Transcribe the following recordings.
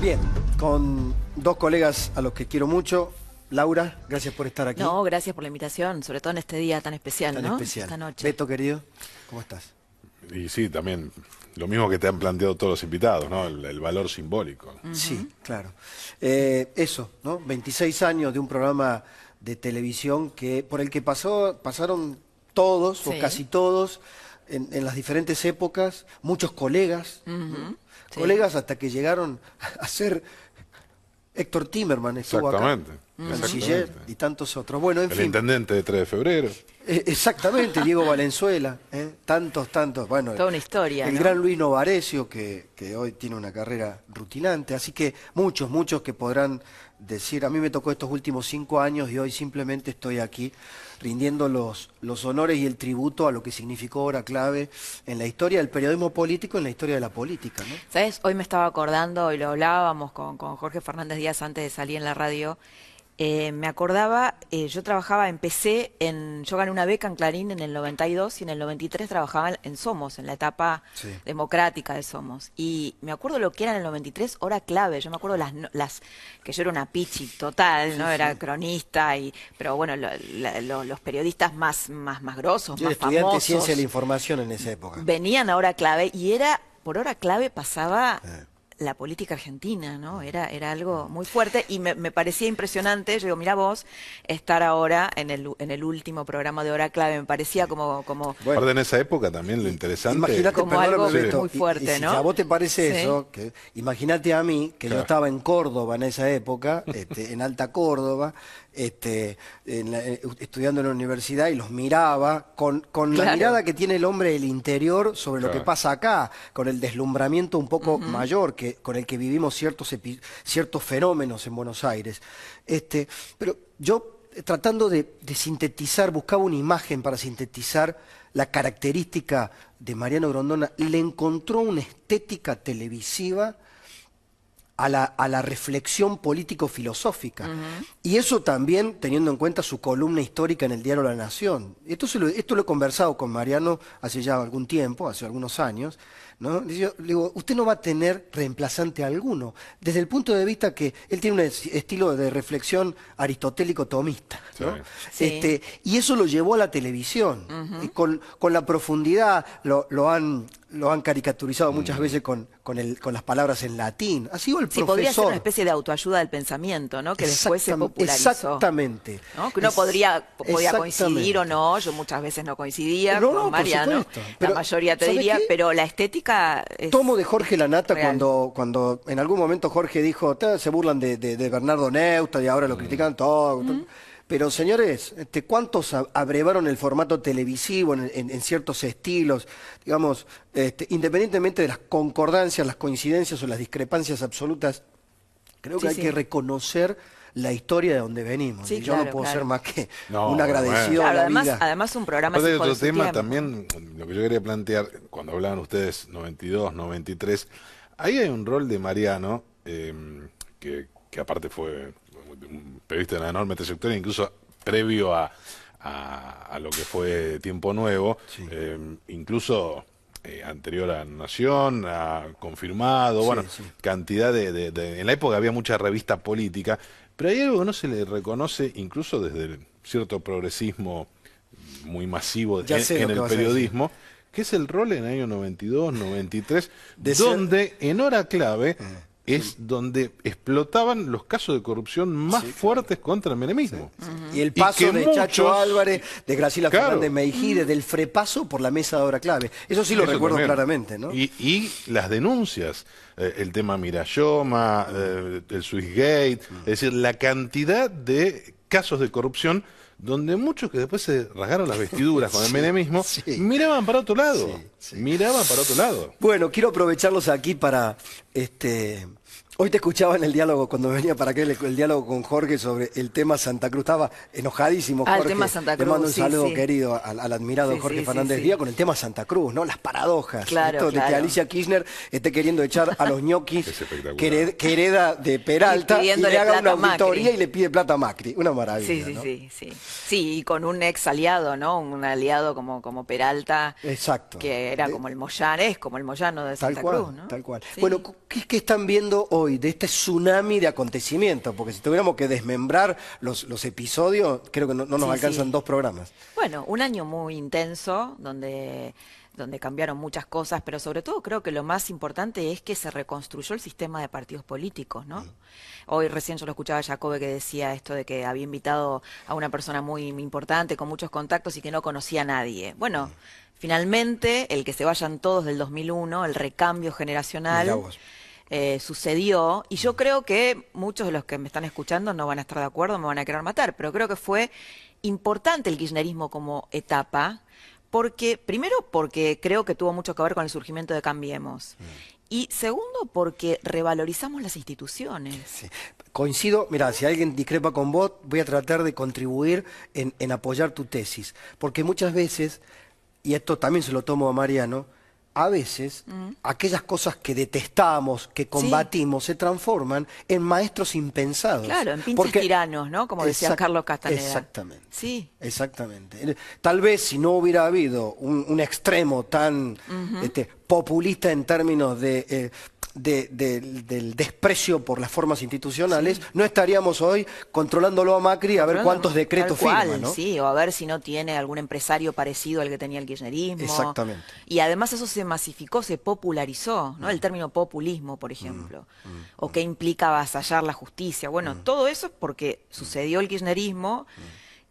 Bien, con dos colegas a los que quiero mucho. Laura, gracias por estar aquí. No, gracias por la invitación, sobre todo en este día tan especial, Tan ¿no? especial. Esta noche. Beto, querido, ¿cómo estás? Y sí, también, lo mismo que te han planteado todos los invitados, ¿no? El valor simbólico. Sí, claro. Eso, ¿no? 26 años de un programa de televisión por el que pasaron todos, Sí. o casi todos, en las diferentes épocas, muchos colegas, ¿no? Sí. Colegas hasta que llegaron a ser Héctor Timerman, estuvo acá, Exactamente. canciller, Exactamente. y tantos otros. Bueno, en El fin. intendente de 3 de febrero. Exactamente, Diego Valenzuela, tantos, bueno, Toda una historia, el ¿no? gran Luis Novarecio, que hoy tiene una carrera rutinante, así que muchos que podrán decir, a mí me tocó estos últimos 5 años y hoy simplemente estoy aquí rindiendo los honores y el tributo a lo que significó Hora Clave en la historia del periodismo político, en la historia de la política, ¿no? ¿Sabes? Hoy me estaba acordando, y lo hablábamos con Jorge Fernández Díaz antes de salir en la radio. Me acordaba, yo empecé yo gané una beca en Clarín en el 92 y en el 93 trabajaba en Somos, en la etapa Sí. democrática de Somos. Y me acuerdo lo que era en el 93, Hora Clave. Yo me acuerdo que yo era una pichi total, ¿no? Era cronista, pero bueno, los periodistas más grosos, Yo era más estudiante de famosos, Ciencia de la Información en esa época. venían a Hora Clave y por Hora Clave pasaba la política argentina, ¿no? Era algo muy fuerte y me parecía impresionante. Yo digo, mira vos, estar ahora en el último programa de Hora Clave, me parecía como Bueno. Aparte en esa época también lo interesante... Imagínate, como perdóname, algo Beto, muy fuerte, y si ¿no? a vos te parece Sí. eso, imagínate a mí, que yo Claro. estaba en Córdoba en esa época, en Alta Córdoba, estudiando en la universidad y los miraba con la Claro. mirada que tiene el hombre del interior sobre lo que Claro. pasa acá, con el deslumbramiento un poco mayor con el que vivimos ciertos fenómenos en Buenos Aires. Pero yo, tratando de sintetizar, buscaba una imagen para sintetizar la característica de Mariano Grondona, le encontró una estética televisiva a la reflexión político-filosófica. Y eso también teniendo en cuenta su columna histórica en el diario La Nación. Esto lo he conversado con Mariano hace ya algún tiempo, hace algunos años, ¿no? Le digo, usted no va a tener reemplazante alguno, desde el punto de vista que él tiene un estilo de reflexión aristotélico-tomista, ¿no? Sí. Y eso lo llevó a la televisión. Y con la profundidad lo han caricaturizado muchas veces con las palabras en latín. Ha sido el Sí, profesor. podría ser una especie de autoayuda del pensamiento, ¿no? Que después se popularizó. Exactamente. ¿No? Que uno podía coincidir o exactamente. no. Yo muchas veces no coincidía No, con por Mariano, supuesto. la Pero, mayoría te ¿sabe diría, qué? pero la estética es Tomo de Jorge Lanata real. cuando en algún momento Jorge dijo, se burlan de Bernardo Neustadt y ahora lo critican todo. Pero señores, ¿cuántos abrevaron el formato televisivo en ciertos estilos? Digamos, independientemente de las concordancias, las coincidencias o las discrepancias absolutas, creo que Sí, hay sí. que reconocer la historia de donde venimos. Sí, Y yo no claro, puedo claro. ser más que No, un agradecido Claro, a la vida. además un programa Aparte es hay hijo de otro su tema tiempo. también, lo que yo quería plantear, cuando hablaban ustedes 92, 93, ahí hay un rol de Mariano, que aparte fue un periodista de una enorme trayectoria, incluso previo a lo que fue Tiempo Nuevo, incluso anterior a Nación, a Confirmado, Sí, bueno, sí. cantidad en la época había mucha revista política, pero hay algo que no se le reconoce, incluso desde cierto progresismo muy masivo Ya sé en lo que el vas a periodismo, que es el rol en el año 92, 93, De ser- donde en Hora Clave es donde explotaban los casos de corrupción más fuertes contra el menemismo. Y el Y paso que de Chacho muchos- Álvarez, de Graciela Claro. Fernández Meijide, del frepaso por la mesa de Hora Clave. Eso sí lo Eso recuerdo también. claramente, ¿no? Y las denuncias, el tema Mirayoma, el Swissgate, es decir, la cantidad de casos de corrupción donde muchos que después se rasgaron las vestiduras con el menemismo, sí. miraban para otro lado, Sí. miraban para otro lado. Bueno, quiero aprovecharlos aquí para... Hoy te escuchaba en el diálogo, cuando venía para acá, el diálogo con Jorge sobre el tema Santa Cruz. Estaba enojadísimo, Jorge. El tema Santa Le Cruz, mando un sí, saludo sí. querido al admirado Sí, Jorge sí, Fernández sí, sí. Díaz con el tema Santa Cruz, ¿no? Las paradojas. Claro, Esto de que claro. Alicia Kirchner esté queriendo echar a los ñoquis Es espectacular. que hereda de Peralta y pidiéndole le haga una plata a Macri. auditoría y le pide plata a Macri. Una maravilla, Sí, sí, ¿no? sí. Sí, y con un ex aliado, ¿no? Un aliado como Peralta, Exacto. que era como el Moyano, es como el Moyano de Tal Santa cual, Cruz, ¿no? tal cual. Sí. Bueno, ¿qué están viendo hablando hoy de este tsunami de acontecimientos, porque si tuviéramos que desmembrar los episodios, creo que no nos Sí, alcanzan sí. 2 programas. Bueno, un año muy intenso, donde cambiaron muchas cosas, pero sobre todo creo que lo más importante es que se reconstruyó el sistema de partidos políticos, ¿no? Hoy recién yo lo escuchaba a Jacobe que decía esto de que había invitado a una persona muy importante, con muchos contactos y que no conocía a nadie. Bueno, finalmente, el que se vayan todos del 2001, el recambio Mirá generacional, vos. sucedió, y yo creo que muchos de los que me están escuchando no van a estar de acuerdo, me van a querer matar, pero creo que fue importante el kirchnerismo como etapa, porque, primero, porque creo que tuvo mucho que ver con el surgimiento de Cambiemos. Y segundo, porque revalorizamos las instituciones. Sí. Coincido, mira, si alguien discrepa con vos, voy a tratar de contribuir en apoyar tu tesis, porque muchas veces, y esto también se lo tomo a Mariano, a veces aquellas cosas que detestamos, que combatimos, se transforman en maestros impensados. Claro, en pinches tiranos, ¿no? Como decía Carlos Castaneda. Exactamente. Sí. Exactamente. Tal vez si no hubiera habido un extremo tan populista en términos del desprecio por las formas institucionales, no estaríamos hoy controlándolo a Macri a ver cuántos decretos Tal cual, firma, ¿no? Sí, o a ver si no tiene algún empresario parecido al que tenía el kirchnerismo. Exactamente. Y además eso se masificó, se popularizó, ¿no? El término populismo, por ejemplo. O qué implica avasallar la justicia. Bueno, todo eso es porque sucedió el kirchnerismo.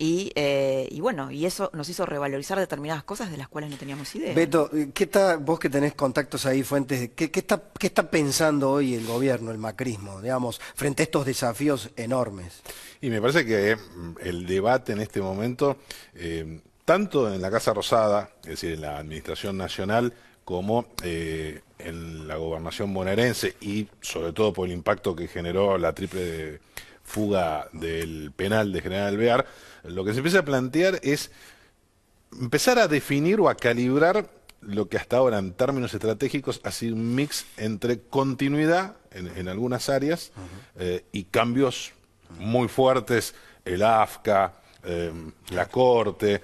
Y bueno, y eso nos hizo revalorizar determinadas cosas de las cuales no teníamos idea. Beto, vos que tenés contactos ahí, fuentes, ¿qué está pensando hoy el gobierno, el macrismo, digamos, frente a estos desafíos enormes? Y me parece que el debate en este momento, tanto en la Casa Rosada, es decir, en la Administración Nacional, como en la Gobernación bonaerense, y sobre todo por el impacto que generó la triple fuga del penal de General Alvear, lo que se empieza a plantear es empezar a definir o a calibrar lo que hasta ahora en términos estratégicos ha sido un mix entre continuidad en algunas áreas y cambios muy fuertes, el AFCA, la Corte,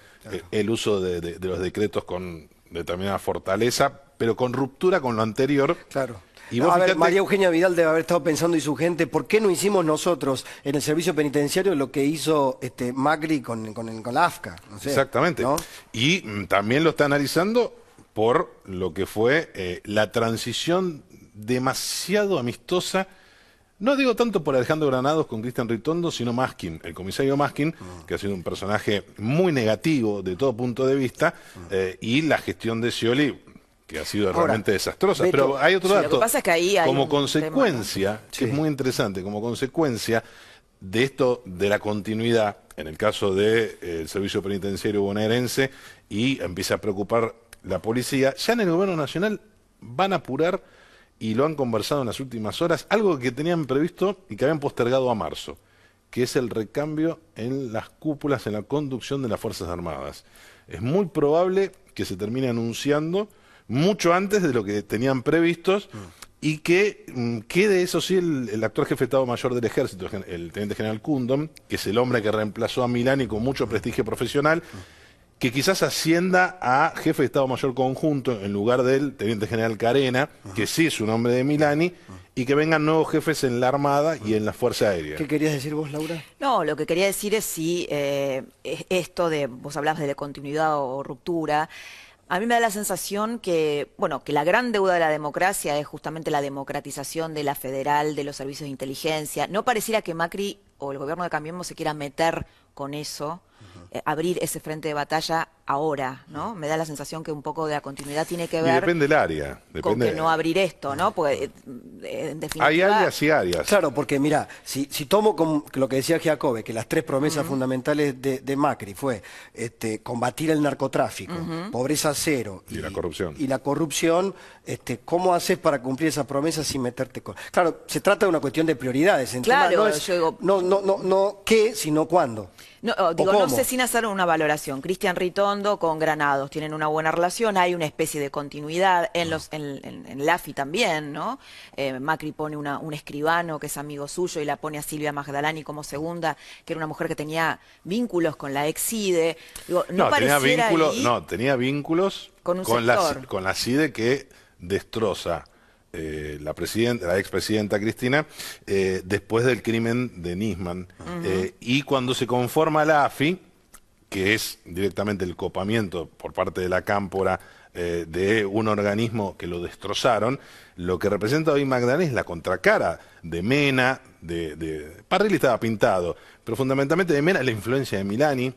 el uso de los decretos con determinada fortaleza, pero con ruptura con lo anterior. Claro. Y vos a ver, fíjate... María Eugenia Vidal debe haber estado pensando y su gente, ¿por qué no hicimos nosotros en el servicio penitenciario lo que hizo Macri con la AFCA? No sé, exactamente. ¿no? Y también lo está analizando por lo que fue la transición demasiado amistosa, no digo tanto por Alejandro Granados con Cristian Ritondo, sino Maskin, el comisario Maskin, que ha sido un personaje muy negativo de todo punto de vista, y la gestión de Scioli, que ha sido realmente desastrosa. Beto, pero hay otro sí, dato. lo que pasa es que ahí hay como un consecuencia, tema, ¿no? que es muy interesante, como consecuencia de esto, de la continuidad, en el caso del servicio penitenciario bonaerense, y empieza a preocupar la policía, ya en el gobierno nacional van a apurar, y lo han conversado en las últimas horas, algo que tenían previsto y que habían postergado a marzo, que es el recambio en las cúpulas, en la conducción de las Fuerzas Armadas. Es muy probable que se termine anunciando mucho antes de lo que tenían previstos y que quede, eso sí, el actual jefe de Estado Mayor del Ejército, el Teniente General Cundom, que es el hombre que reemplazó a Milani con mucho prestigio profesional, que quizás ascienda a jefe de Estado Mayor Conjunto en lugar del Teniente General Carena, que sí es un hombre de Milani, y que vengan nuevos jefes en la Armada y en la Fuerza Aérea. ¿Qué querías decir vos, Laura? No, lo que quería decir es si esto de, vos hablabas de la continuidad o ruptura, a mí me da la sensación que, bueno, que la gran deuda de la democracia es justamente la democratización de la federal, de los servicios de inteligencia. No pareciera que Macri o el gobierno de Cambiemos se quiera meter con eso, abrir ese frente de batalla ahora, ¿no? Me da la sensación que un poco de la continuidad tiene que Y ver depende del área. con Depende... que no abrir esto, ¿no? Porque en definitiva... Hay áreas y áreas. Claro, porque mira, si tomo como lo que decía Giacobbe, que las 3 promesas fundamentales de Macri fue combatir el narcotráfico, pobreza cero Y la corrupción. Y la corrupción, ¿cómo haces para cumplir esas promesas sin meterte con...? Claro, se trata de una cuestión de prioridades. El Claro, tema no es, yo digo- no qué, sino cuándo. No, ¿O digo, no cómo? sé sin hacer una valoración. Cristian Ritondo con Granados tienen una buena relación, hay una especie de continuidad en el AFI también, ¿no? Macri pone un escribano que es amigo suyo y la pone a Silvia Magdalani como segunda, que era una mujer que tenía vínculos con la ex-CIDE. Digo, no pareciera ahí... tenía vínculos Con un sector. con la CIDE que destroza la expresidenta Cristina, después del crimen de Nisman. Y cuando se conforma la AFI, que es directamente el copamiento por parte de la Cámpora de un organismo que lo destrozaron, lo que representa hoy Magdalena es la contracara de Mena, Parrilli estaba pintado, pero fundamentalmente de Mena, la influencia de Milani,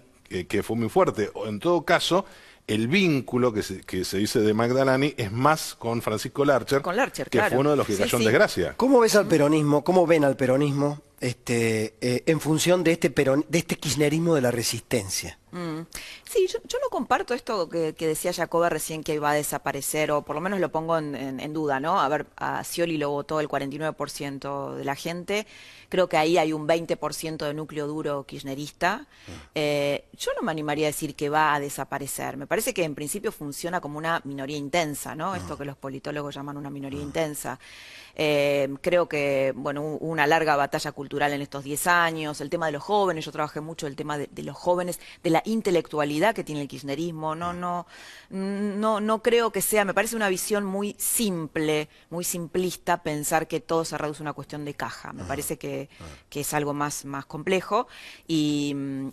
que fue muy fuerte, o en todo caso, el vínculo que se dice de Magdalani es más con Francisco Larcher, que claro. fue uno de los que cayó en desgracia. ¿Cómo ves al peronismo? ¿Cómo ven al peronismo en función de este kirchnerismo de la resistencia? Sí, yo no comparto esto que decía Jacoba recién, que iba a desaparecer, o por lo menos lo pongo en duda, ¿no? A ver, a Scioli lo votó el 49% de la gente, creo que ahí hay un 20% de núcleo duro kirchnerista. Yo no me animaría a decir que va a desaparecer, me parece que en principio funciona como una minoría intensa, ¿no? Esto que los politólogos llaman una minoría intensa. Creo que, bueno, hubo una larga batalla cultural en estos 10 años, el tema de los jóvenes, yo trabajé mucho el tema de los jóvenes, de la intelectualidad que tiene el kirchnerismo, no creo que sea, me parece una visión muy simple, muy simplista pensar que todo se reduce a una cuestión de caja, me parece que es algo más complejo y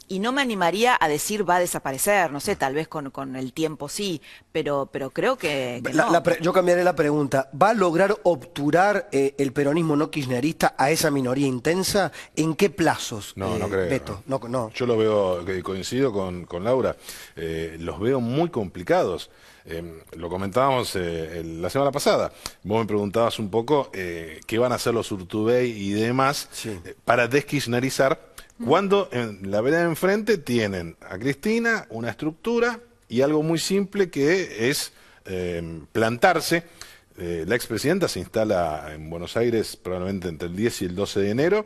no me animaría a decir va a desaparecer, no sé, tal vez con el tiempo sí, pero creo que no. Yo cambiaré la pregunta. ¿Va a lograr obturar el peronismo no kirchnerista a esa minoría intensa? ¿En qué plazos? No creo. Beto? No. Yo lo veo, coincido con Laura, los veo muy complicados. Lo comentábamos la semana pasada. Vos me preguntabas un poco qué van a hacer los Urtubey y demás para deskirchnerizar, cuando en la vereda de enfrente tienen a Cristina, una estructura y algo muy simple que es plantarse. La expresidenta se instala en Buenos Aires probablemente entre el 10 y el 12 de enero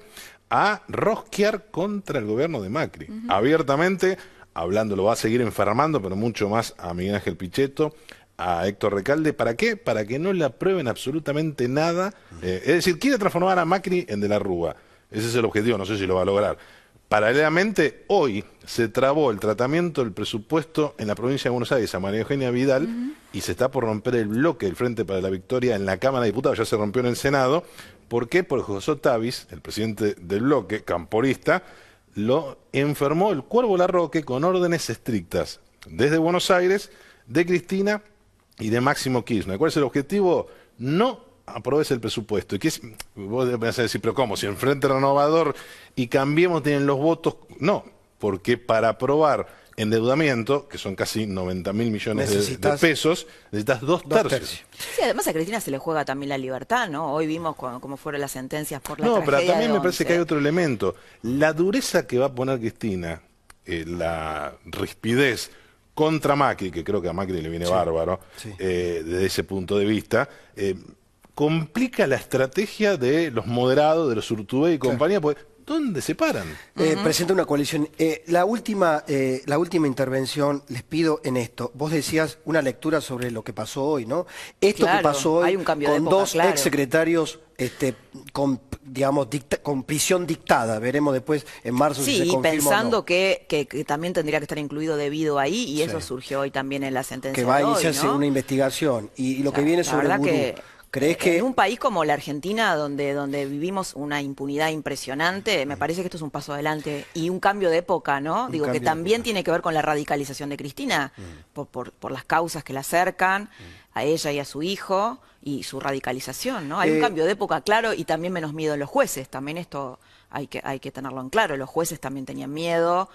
a rosquear contra el gobierno de Macri. Abiertamente, hablando, lo va a seguir enfermando, pero mucho más a Miguel Ángel Pichetto, a Héctor Recalde. ¿Para qué? Para que no le aprueben absolutamente nada. Es decir, quiere transformar a Macri en De la Rúa. Ese es el objetivo, no sé si lo va a lograr. Paralelamente, hoy se trabó el tratamiento del presupuesto en la provincia de Buenos Aires a María Eugenia Vidal y se está por romper el bloque del Frente para la Victoria en la Cámara de Diputados, ya se rompió en el Senado. ¿Por qué? Porque José Otavis, el presidente del bloque, camporista, lo enfermó el Cuervo Larroque con órdenes estrictas desde Buenos Aires, de Cristina y de Máximo Kirchner. ¿Cuál es el objetivo? No aprobes el presupuesto. Vos me vas a decir, pero ¿cómo? Si el Frente Renovador y Cambiemos tienen los votos. No, porque para aprobar endeudamiento, que son casi 90.000 millones de pesos, necesitas dos tercios. Sí, además a Cristina se le juega también la libertad, ¿no? Hoy vimos cómo fueron las sentencias por la tragedia pero también de me parece 11. que hay otro elemento. La dureza que va a poner Cristina, la rispidez contra Macri, que creo que a Macri le viene bárbaro, desde ese punto de vista, complica la estrategia de los moderados, de los Urtubey y compañía, porque ¿dónde se paran? Presenta una coalición. La última intervención, les pido en esto. Vos decías una lectura sobre lo que pasó hoy, ¿no? Esto que pasó hoy hay un cambio de con época, dos exsecretarios con prisión dictada. Veremos después en marzo si se confirma pensando o no. que también tendría que estar incluido debido ahí, y eso surgió hoy también en la sentencia que va a de hoy, iniciarse ¿no? una investigación. Y lo que viene sobre el vudú. ¿Crees que en un país como la Argentina, donde vivimos una impunidad impresionante, me parece que esto es un paso adelante y un cambio de época, ¿no? Digo, que también tiene que ver con la radicalización de Cristina, por las causas que la acercan a ella y a su hijo, y su radicalización, ¿no? Hay un cambio de época, claro, y también menos miedo en los jueces. También esto hay que tenerlo en claro. Los jueces también tenían miedo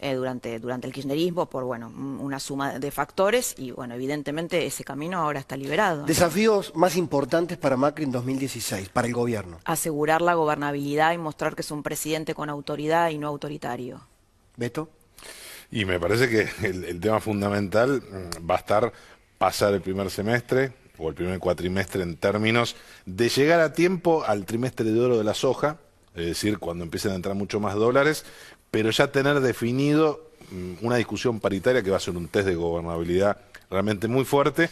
durante el kirchnerismo por, bueno, una suma de factores, y, bueno, evidentemente ese camino ahora está liberado, ¿no? Desafíos más importantes para Macri en 2016, para el gobierno? Asegurar la gobernabilidad y mostrar que es un presidente con autoridad y no autoritario. ¿Beto? Y me parece que el tema fundamental va a estar pasar el primer semestre o el primer cuatrimestre en términos de llegar a tiempo al trimestre de oro de la soja, es decir, cuando empiecen a entrar mucho más dólares, pero ya tener definido una discusión paritaria que va a ser un test de gobernabilidad realmente muy fuerte.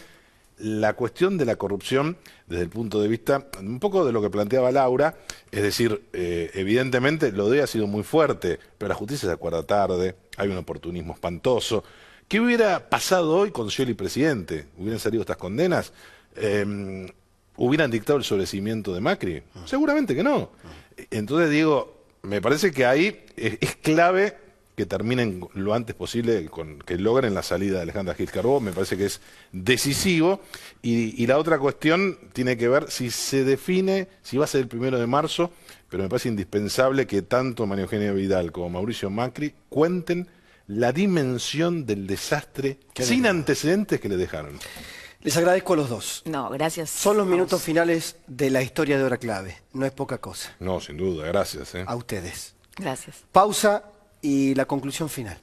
La cuestión de la corrupción, desde el punto de vista un poco de lo que planteaba Laura, es decir, evidentemente lo de hoy ha sido muy fuerte, pero la justicia se acuerda tarde, hay un oportunismo espantoso. ¿Qué hubiera pasado hoy con Scioli presidente? ¿Hubieran salido estas condenas? hubieran dictado el sobreseimiento de Macri? Seguramente que no. Entonces digo, me parece que ahí es clave que terminen lo antes posible, que logren la salida de Alejandra Gil Carbó, me parece que es decisivo. Y la otra cuestión tiene que ver si se define, si va a ser el 1 de marzo, pero me parece indispensable que tanto María Eugenia Vidal como Mauricio Macri cuenten la dimensión del desastre sin antecedentes que le dejaron. Les agradezco a los dos. No, gracias. Son los minutos finales de la historia de Hora Clave. No es poca cosa. No, sin duda, gracias. A ustedes. Gracias. Pausa y la conclusión final.